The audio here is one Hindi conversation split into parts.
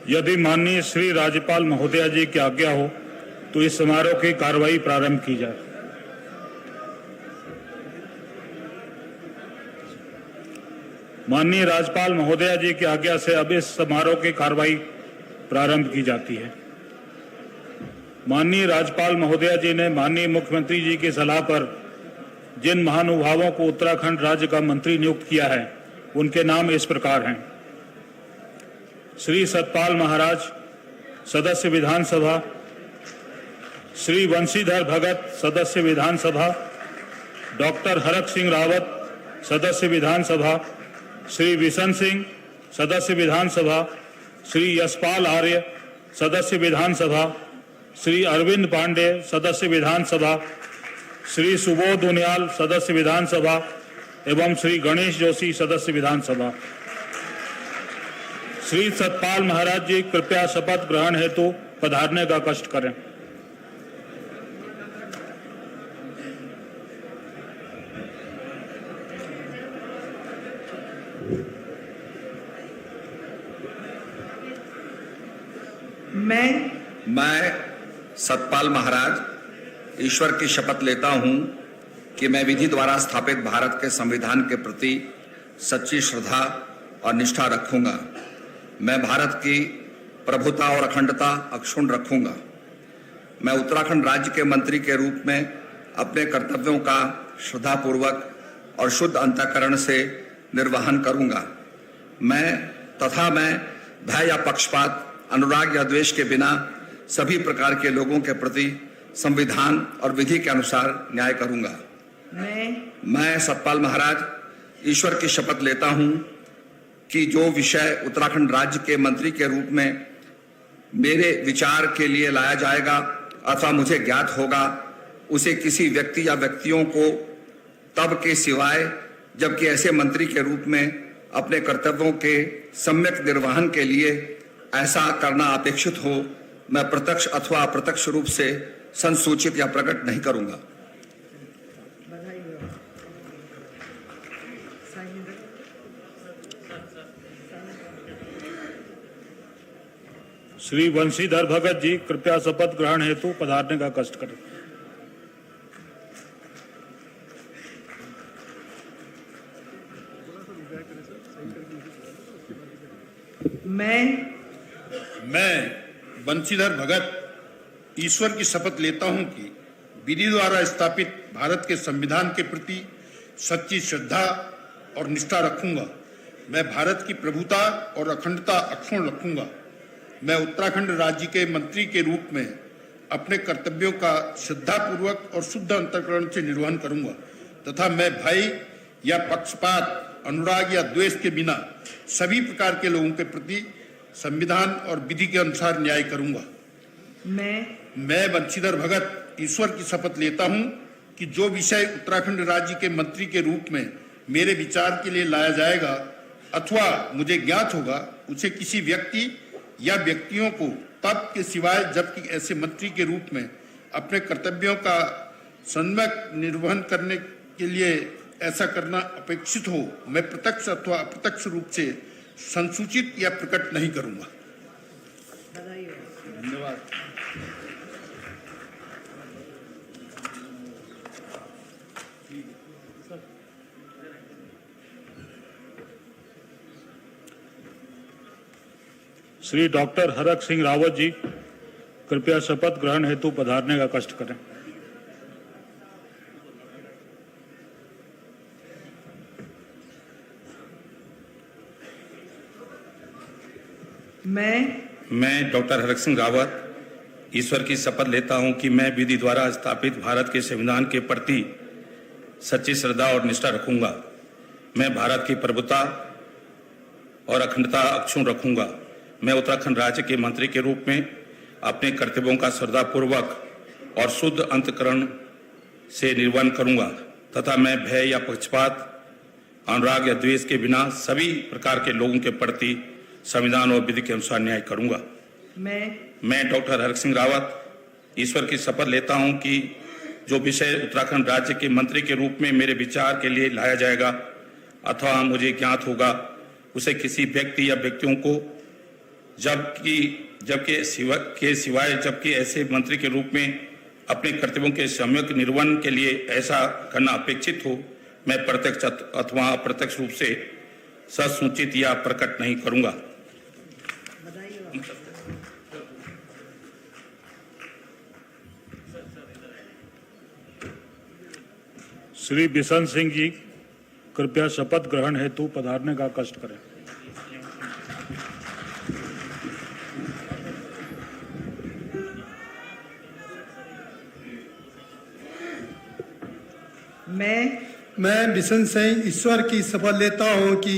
यदि माननीय श्री राज्यपाल महोदया जी की आज्ञा हो तो इस समारोह की कार्रवाई प्रारंभ की जाए। माननीय राज्यपाल महोदया जी की आज्ञा से अब इस समारोह की कार्रवाई प्रारंभ की जाती है। माननीय राज्यपाल महोदया जी ने माननीय मुख्यमंत्री जी की सलाह पर जिन महानुभावों को उत्तराखंड राज्य का मंत्री नियुक्त किया है उनके नाम इस प्रकार हैं। श्री सतपाल महाराज, सदस्य विधानसभा। श्री बंशीधर भगत, सदस्य विधानसभा। डॉक्टर हरक सिंह रावत, सदस्य विधानसभा। श्री विशन सिंह, सदस्य विधानसभा। श्री यशपाल आर्य, सदस्य विधानसभा। श्री अरविंद पांडे, सदस्य विधानसभा। श्री सुबोध उनियाल, सदस्य विधानसभा एवं श्री गणेश जोशी, सदस्य विधानसभा। श्री सतपाल महाराज जी कृपया शपथ ग्रहण हेतु पधारने का कष्ट करें। मैं सतपाल महाराज ईश्वर की शपथ लेता हूं कि मैं विधि द्वारा स्थापित भारत के संविधान के प्रति सच्ची श्रद्धा और निष्ठा रखूंगा। मैं भारत की प्रभुता और अखंडता अक्षुण्ण रखूंगा। मैं उत्तराखंड राज्य के मंत्री के रूप में अपने कर्तव्यों का श्रद्धापूर्वक और शुद्ध अंतःकरण से निर्वहन करूंगा। मैं भय या पक्षपात, अनुराग या द्वेष के बिना सभी प्रकार के लोगों के प्रति संविधान और विधि के अनुसार न्याय करूंगा। मैं सतपाल महाराज ईश्वर की शपथ लेता हूं कि जो विषय उत्तराखंड राज्य के मंत्री के रूप में मेरे विचार के लिए लाया जाएगा अथवा मुझे ज्ञात होगा, उसे किसी व्यक्ति या व्यक्तियों को तब के सिवाय जबकि ऐसे मंत्री के रूप में अपने कर्तव्यों के सम्यक निर्वहन के लिए ऐसा करना अपेक्षित हो, मैं प्रत्यक्ष अथवा अप्रत्यक्ष रूप से संसूचित या प्रकट नहीं करूंगा। श्री बंशीधर भगत जी कृपया शपथ ग्रहण हेतु पधारने का कष्ट करें। मैं बंशीधर भगत ईश्वर की शपथ लेता हूं कि विधि द्वारा स्थापित भारत के संविधान के प्रति सच्ची श्रद्धा और निष्ठा रखूंगा। मैं भारत की प्रभुता और अखंडता अक्षुण्ण रखूंगा। मैं उत्तराखंड राज्य के मंत्री के रूप में अपने कर्तव्यों का श्रद्धापूर्वक और शुद्ध अंतःकरण से निर्वहन करूंगा तथा मैं भय या पक्षपात, अनुराग या द्वेष के बिना सभी प्रकार के लोगों के प्रति संविधान और विधि के अनुसार न्याय करूंगा। मैं बंशीधर भगत ईश्वर की शपथ लेता हूं कि जो विषय उत्तराखंड राज्य के मंत्री के रूप में मेरे विचार के लिए लाया जाएगा अथवा मुझे ज्ञात होगा, उसे किसी व्यक्ति या व्यक्तियों को तब के सिवाय जबकि ऐसे मंत्री के रूप में अपने कर्तव्यों का सम्यक निर्वहन करने के लिए ऐसा करना अपेक्षित हो, मैं प्रत्यक्ष अथवा अप्रत्यक्ष रूप से संसूचित या प्रकट नहीं करूंगा। धन्यवाद। श्री डॉक्टर हरक सिंह रावत जी कृपया शपथ ग्रहण हेतु पधारने का कष्ट करें। मैं डॉक्टर हरक सिंह रावत ईश्वर की शपथ लेता हूं कि मैं विधि द्वारा स्थापित भारत के संविधान के प्रति सच्ची श्रद्धा और निष्ठा रखूंगा। मैं भारत की प्रभुता और अखंडता अक्षुण्ण रखूंगा। मैं उत्तराखंड राज्य के मंत्री के रूप में अपने कर्तव्यों का श्रद्धापूर्वक और शुद्ध अंतःकरण से निर्वहन करूंगा तथा मैं भय या पक्षपात, अनुराग या द्वेष के बिना सभी प्रकार के लोगों के प्रति संविधान और विधि के अनुसार न्याय करूंगा। मैं डॉक्टर हरक सिंह रावत ईश्वर की शपथ लेता हूं कि जो विषय उत्तराखंड राज्य के मंत्री के रूप में मेरे विचार के लिए लाया जाएगा अथवा मुझे ज्ञात होगा, उसे किसी व्यक्ति या व्यक्तियों को जबकि ऐसे मंत्री के रूप में अपने कर्तव्यों के सम्यक निर्वहन के लिए ऐसा करना अपेक्षित हो, मैं प्रत्यक्ष अथवा अप्रत्यक्ष रूप से ससूचित या प्रकट नहीं करूंगा। श्री बिशन सिंह जी, कृपया शपथ ग्रहण हेतु पधारने का कष्ट करें। मैं बिशन सिंह ईश्वर की शपथ लेता हूं कि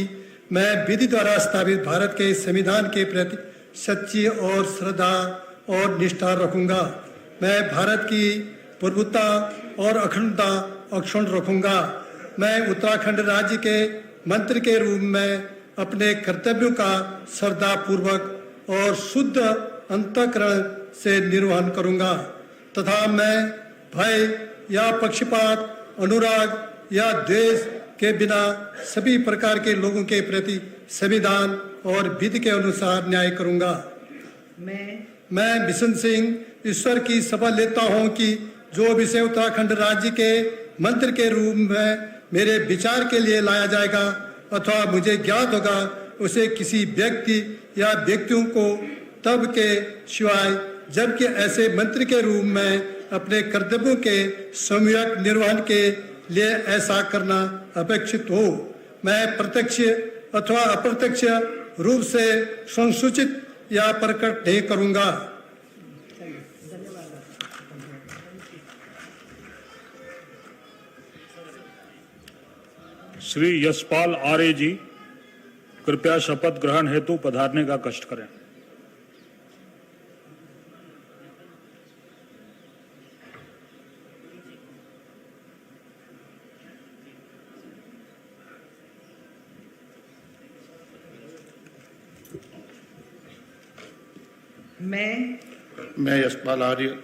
मैं विधि द्वारा स्थापित भारत के संविधान के प्रति सच्ची और श्रद्धा और निष्ठा रखूंगा। मैं भारत की प्रभुता और अखंडता अक्षुण्ण रखूंगा। मैं उत्तराखंड राज्य के मंत्री के रूप में अपने कर्तव्यों का श्रद्धा पूर्वक और शुद्ध अंतःकरण से निर्वहन करूंगा तथा मैं भय या पक्षपात, अनुराग या द्वेष के बिना सभी प्रकार के लोगों के प्रति संविधान और विधि के अनुसार न्याय करूंगा। मैं बिशन सिंह ईश्वर की शपथ लेता हूं कि जो विषय उत्तराखंड राज्य के मंत्री के रूप में मेरे विचार के लिए लाया जाएगा अथवा मुझे ज्ञात होगा, उसे किसी व्यक्ति या व्यक्तियों को तब के सिवाय जबकि ऐसे मंत्री के रूप में अपने कर्तव्यों के सम्यक निर्वहन के लिए ऐसा करना अपेक्षित हो, मैं प्रत्यक्ष अथवा अप्रत्यक्ष रूप से संसूचित या प्रकट नहीं करूंगा। श्री यशपाल आर्य जी, कृपया शपथ ग्रहण हेतु पधारने का कष्ट करें। मैं यशपाल आर्य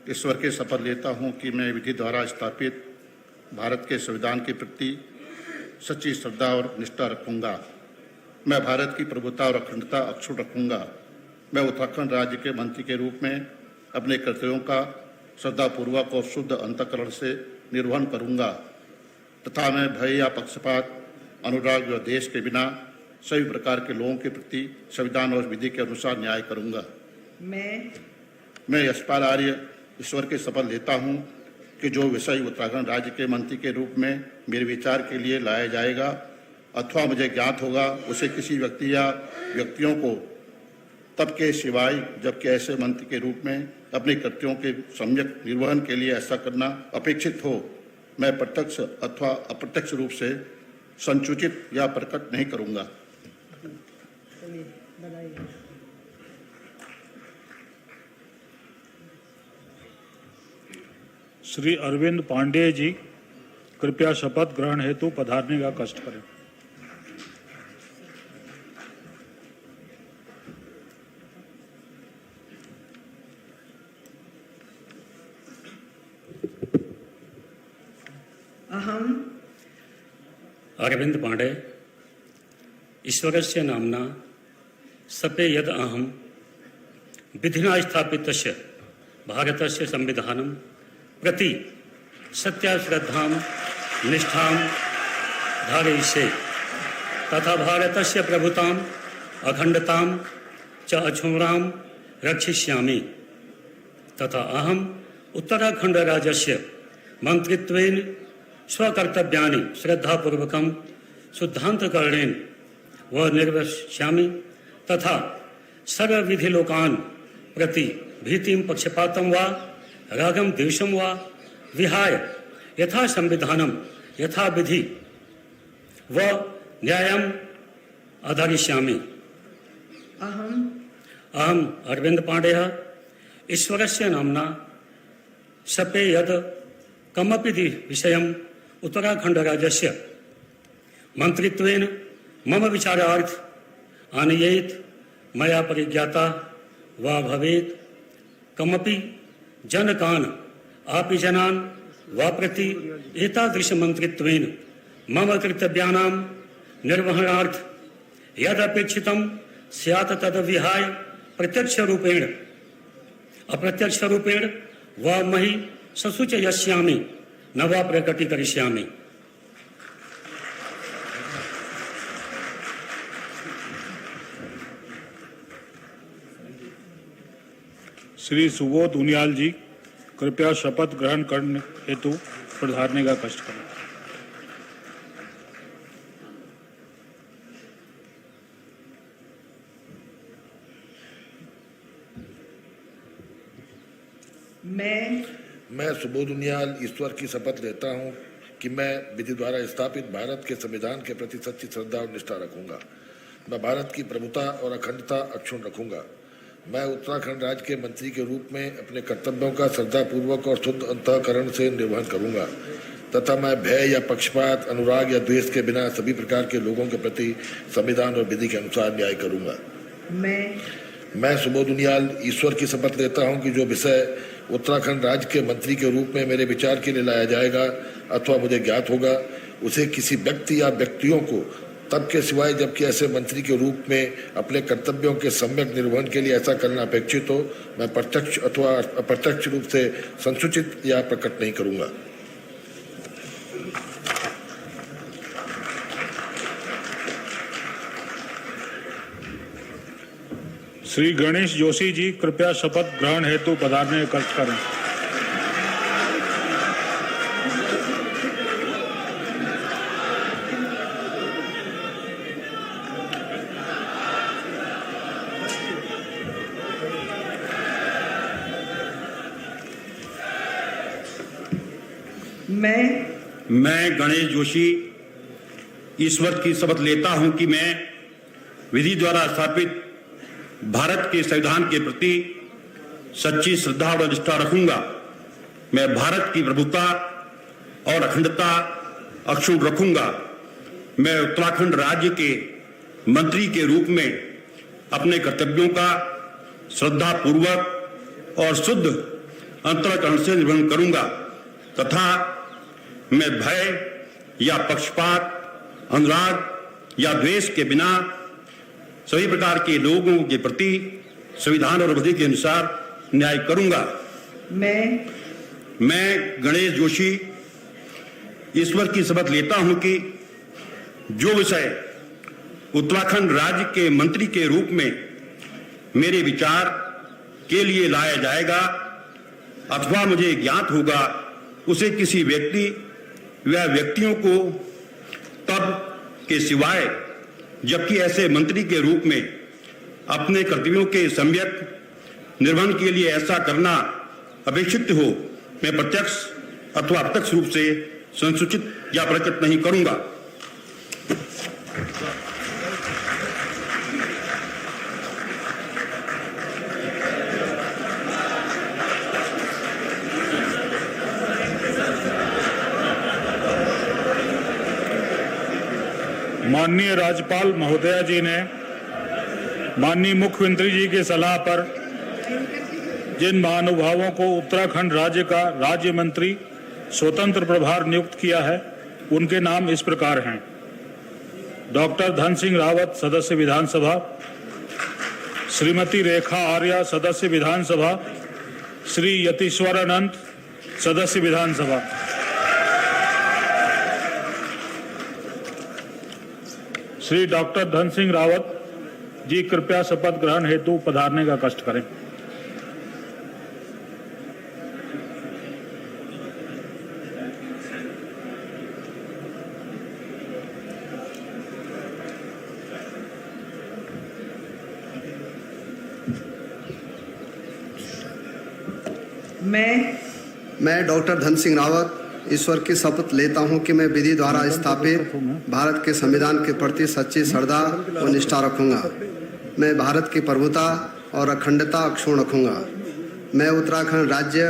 ईश्वर की शपथ लेता हूं कि मैं विधि द्वारा स्थापित भारत के संविधान के प्रति सच्ची श्रद्धा और निष्ठा रखूंगा। मैं भारत की प्रभुता और अखंडता अक्षुण्ण रखूंगा। मैं उत्तराखंड राज्य के मंत्री के रूप में अपने कर्तव्यों का श्रद्धापूर्वक और शुद्ध अंतःकरण से निर्वहन करूंगा तथा मैं भय या पक्षपात, अनुराग या देश के बिना सभी प्रकार के लोगों के प्रति संविधान और विधि के अनुसार न्याय करूंगा। मैं यशपाल आर्य ईश्वर की शपथ लेता हूं कि जो विषय उत्तराखंड राज्य के मंत्री के रूप में मेरे विचार के लिए लाया जाएगा अथवा मुझे ज्ञात होगा, उसे किसी व्यक्ति या व्यक्तियों को तब के सिवाय जबकि ऐसे मंत्री के रूप में अपने कर्तव्यों के सम्यक निर्वहन के लिए ऐसा करना अपेक्षित हो, मैं प्रत्यक्ष अथवा अप्रत्यक्ष रूप से संसूचित या प्रकट नहीं करूंगा। श्री अरविंद पांडेय जी, कृपया शपथ ग्रहण हेतु पधारने का कष्ट करें। अरविंद पांडे ईश्वरस्य नाम्ना सपे यद अहम विधिना स्थापितस्य भारतस्य संविधानं प्रति सत्याश्रद्धां निष्ठां धारयिष्ये तथा भारतस्य प्रभुतां अखंडतां च अक्षुण्णां रक्षिष्यामि तथा अहम उत्तराखंड राज्यस्य मंत्रित्वेन स्वकर्तव्यानि श्रद्धापूर्वकं शुद्धान्तकरणेन व निर्वक्ष्यामि तथा सर्वविधिलोकान् प्रति भीतिं पक्षपातं वा रागं द्वेषं वा विहाय यथा संविधानं यथा विधि व न्यायम् आधारिष्यामि। अहम अरविंद पांडेय ईश्वरस्य नाम्ना शपे यद कमपि विषयम् उत्तराखंड राज्यस्य मंत्रित्वेन मम विचारार्थ आनयेत् मया परिज्ञाता वा भवेत् कमपि जनकान् आपि जनान् वा प्रति एतादृश मंत्रित्वेन मम कर्तव्यानां निर्वहणार्थ यदपेक्षितं स्यात् तद विहाय प्रत्यक्ष रूपेण अप्रत्यक्ष रूपेण व मही ससूचयिष्यामि न वा प्रकटीकरिष्यामि। श्री सुबोध उनियाल जी कृपया शपथ ग्रहण करने हेतु पधारने का कष्ट करें। मैं सुबोध उनियाल ईश्वर की शपथ लेता हूं कि मैं विधि द्वारा स्थापित भारत के संविधान के प्रति सच्ची श्रद्धा और निष्ठा रखूंगा। मैं भारत की प्रभुता और अखंडता अक्षुण्ण रखूंगा। मैं उत्तराखंड राज्य के मंत्री के रूप में अपने कर्तव्यों का श्रद्धापूर्वक और शुद्ध अंतःकरण से निर्वहन करूंगा तथा मैं भय या पक्षपात, अनुराग या द्वेष के बिना सभी प्रकार के लोगों के प्रति संविधान और विधि के अनुसार न्याय करूंगा। मैं सुबोध उनियाल ईश्वर की शपथ लेता हूं कि जो विषय उत्तराखंड राज्य के मंत्री के रूप में मेरे विचार के लिए लाया जाएगा अथवा मुझे ज्ञात होगा, उसे किसी व्यक्ति या व्यक्तियों को तब के सिवाय जबकि ऐसे मंत्री के रूप में अपने कर्तव्यों के सम्यक निर्वहन के लिए ऐसा करना अपेक्षित हो, मैं प्रत्यक्ष अथवा अप्रत्यक्ष रूप से संसूचित या प्रकट नहीं करूंगा। श्री गणेश जोशी जी कृपया शपथ ग्रहण हेतु पधारने का कष्ट करें। मैं गणेश जोशी ईश्वर की शपथ लेता हूं कि मैं विधि द्वारा स्थापित भारत के संविधान के प्रति सच्ची श्रद्धा और निष्ठा रखूंगा। मैं भारत की प्रभुता और अखंडता अक्षुण्ण रखूंगा। मैं उत्तराखंड राज्य के मंत्री के रूप में अपने कर्तव्यों का श्रद्धा पूर्वक और शुद्ध अंतःकरण से निर्वहन करूंगा तथा मैं भय या पक्षपात, अनुराग या द्वेष के बिना सभी प्रकार के लोगों के प्रति संविधान और विधि के अनुसार न्याय करूंगा। मैं गणेश जोशी ईश्वर की शपथ लेता हूं कि जो विषय उत्तराखंड राज्य के मंत्री के रूप में मेरे विचार के लिए लाया जाएगा अथवा मुझे ज्ञात होगा, उसे किसी व्यक्ति व व्यक्तियों को तब के सिवाय जबकि ऐसे मंत्री के रूप में अपने कर्तव्यों के सम्यक निर्वहन के लिए ऐसा करना अपेक्षित हो, मैं प्रत्यक्ष अथवा अप्रत्यक्ष रूप से संसूचित या प्रकट नहीं करूंगा। माननीय राज्यपाल महोदया जी ने माननीय मुख्यमंत्री जी की सलाह पर जिन महानुभावों को उत्तराखंड राज्य का राज्य मंत्री स्वतंत्र प्रभार नियुक्त किया है, उनके नाम इस प्रकार हैं: डॉक्टर धन सिंह रावत, सदस्य विधानसभा; श्रीमती रेखा आर्या, सदस्य विधानसभा; श्री यतीश्वरानंद, सदस्य विधानसभा। श्री डॉक्टर धन सिंह रावत जी कृपया शपथ ग्रहण हेतु पधारने का कष्ट करें। मैं डॉक्टर धन सिंह रावत ईश्वर की शपथ लेता हूं कि मैं विधि द्वारा स्थापित भारत के संविधान के प्रति सच्ची श्रद्धा और निष्ठा रखूंगा। मैं भारत की प्रभुता और अखंडता अक्षुण्ण रखूंगा। मैं उत्तराखंड राज्य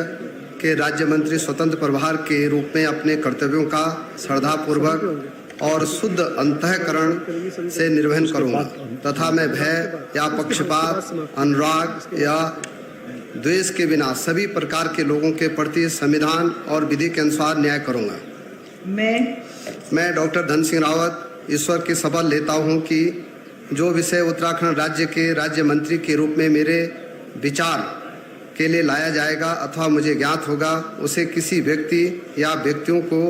के राज्य मंत्री स्वतंत्र प्रभार के रूप में अपने कर्तव्यों का श्रद्धापूर्वक और शुद्ध अंतःकरण से निर्वहन करूंगा तथा मैं भय या पक्षपात, अनुराग या द्वेष के बिना सभी प्रकार के लोगों के प्रति संविधान और विधि के अनुसार न्याय करूंगा। मैं डॉक्टर धन सिंह रावत ईश्वर की शपथ लेता हूं कि जो विषय उत्तराखंड राज्य के राज्य मंत्री के रूप में मेरे विचार के लिए लाया जाएगा अथवा मुझे ज्ञात होगा, उसे किसी व्यक्ति या व्यक्तियों को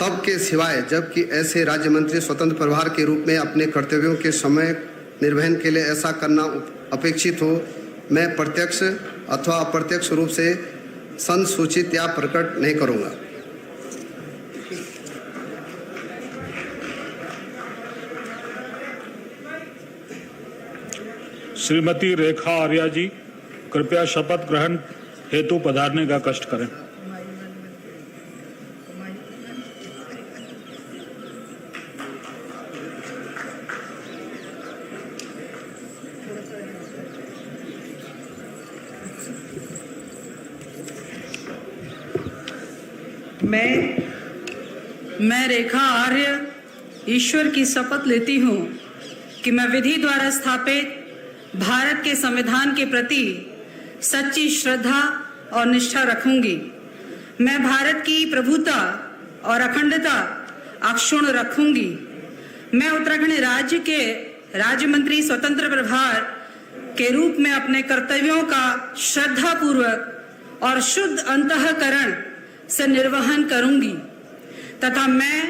तब के सिवाय जबकि ऐसे राज्य मंत्री स्वतंत्र प्रभार के रूप में अपने कर्तव्यों के समय निर्वहन के लिए ऐसा करना अपेक्षित हो, मैं प्रत्यक्ष अथवा अप्रत्यक्ष रूप से संसूचित या प्रकट नहीं करूँगा। श्रीमती रेखा आर्या जी, कृपया शपथ ग्रहण हेतु पधारने का कष्ट करें। मैं रेखा आर्य ईश्वर की शपथ लेती हूँ कि मैं विधि द्वारा स्थापित भारत के संविधान के प्रति सच्ची श्रद्धा और निष्ठा रखूंगी। मैं भारत की प्रभुता और अखंडता अक्षुण्ण रखूंगी। मैं उत्तराखंड राज्य के राज्य मंत्री स्वतंत्र प्रभार के रूप में अपने कर्तव्यों का श्रद्धा पूर्वक और शुद्ध अंतःकरण से निर्वहन करूंगी तथा मैं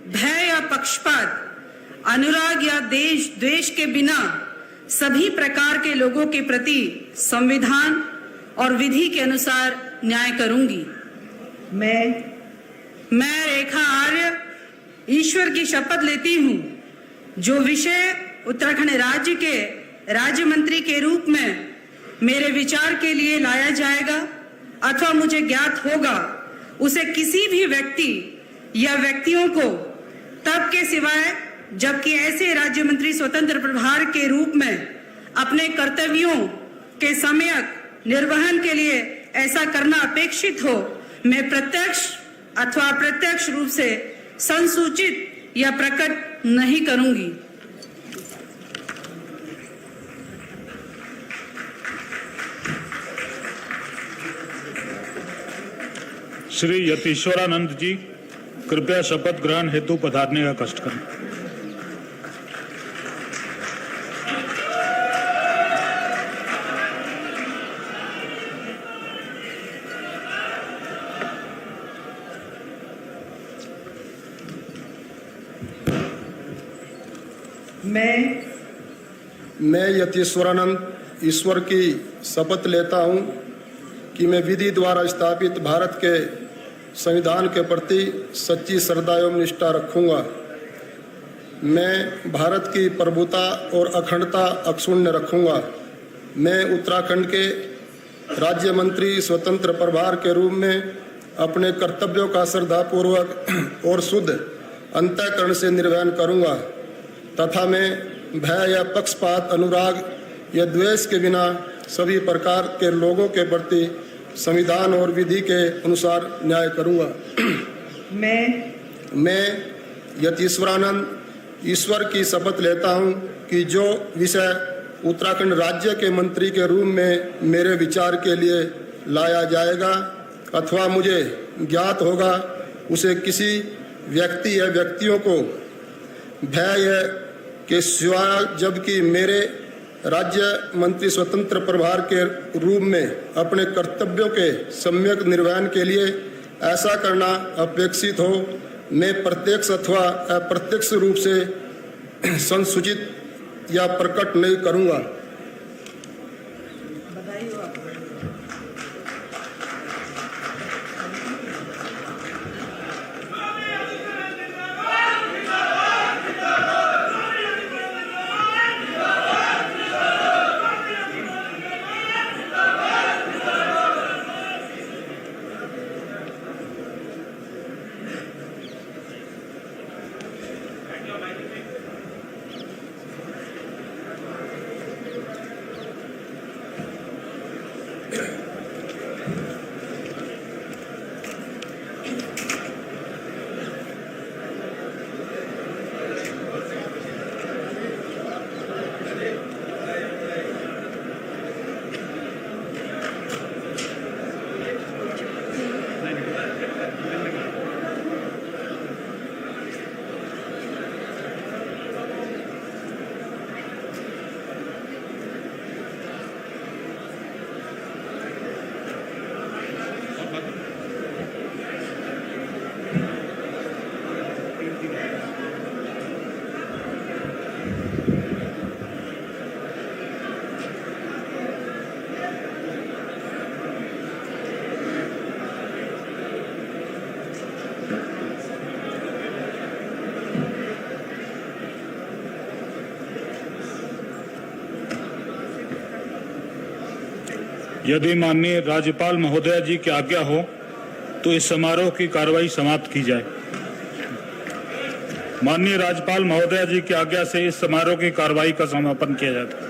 भय या पक्षपात, अनुराग या देश द्वेष के बिना सभी प्रकार के लोगों के प्रति संविधान और विधि के अनुसार न्याय करूंगी। मैं रेखा आर्य ईश्वर की शपथ लेती हूँ जो विषय उत्तराखंड राज्य के राज्य मंत्री के रूप में मेरे विचार के लिए लाया जाएगा अथवा मुझे ज्ञात होगा, उसे किसी भी व्यक्ति या व्यक्तियों को तब के सिवाय जबकि ऐसे राज्य मंत्री स्वतंत्र प्रभार के रूप में अपने कर्तव्यों के सम्यक निर्वहन के लिए ऐसा करना अपेक्षित हो, मैं प्रत्यक्ष अथवा अप्रत्यक्ष रूप से संसूचित या प्रकट नहीं करूंगी। श्री यतीश्वरानंद जी, कृपया शपथ ग्रहण हेतु पधारने का कष्ट करें। मैं यतीश्वरानंद ईश्वर की शपथ लेता हूँ कि मैं विधि द्वारा स्थापित भारत के संविधान के प्रति सच्ची श्रद्धा एवं निष्ठा रखूँगा। मैं भारत की प्रभुता और अखंडता अक्षुण्ण रखूँगा। मैं उत्तराखंड के राज्य मंत्री स्वतंत्र प्रभार के रूप में अपने कर्तव्यों का श्रद्धापूर्वक और शुद्ध अंतःकरण से निर्वहन करूँगा तथा मैं भय या पक्षपात, अनुराग या द्वेष के बिना सभी प्रकार के लोगों के प्रति संविधान और विधि के अनुसार न्याय करूँगा। मैं यतीश्वरानंद ईश्वर की शपथ लेता हूँ कि जो विषय उत्तराखंड राज्य के मंत्री के रूप में मेरे विचार के लिए लाया जाएगा अथवा मुझे ज्ञात होगा, उसे किसी व्यक्ति या व्यक्तियों को भय के सिवाय जबकि मेरे राज्य मंत्री स्वतंत्र प्रभार के रूप में अपने कर्तव्यों के सम्यक निर्वहन के लिए ऐसा करना अपेक्षित हो, मैं प्रत्यक्ष अथवा अप्रत्यक्ष रूप से संसूचित या प्रकट नहीं करूँगा। यदि माननीय राज्यपाल महोदया जी की आज्ञा हो तो इस समारोह की कार्रवाई समाप्त की जाए। माननीय राज्यपाल महोदया जी की आज्ञा से इस समारोह की कार्रवाई का समापन किया जाता है।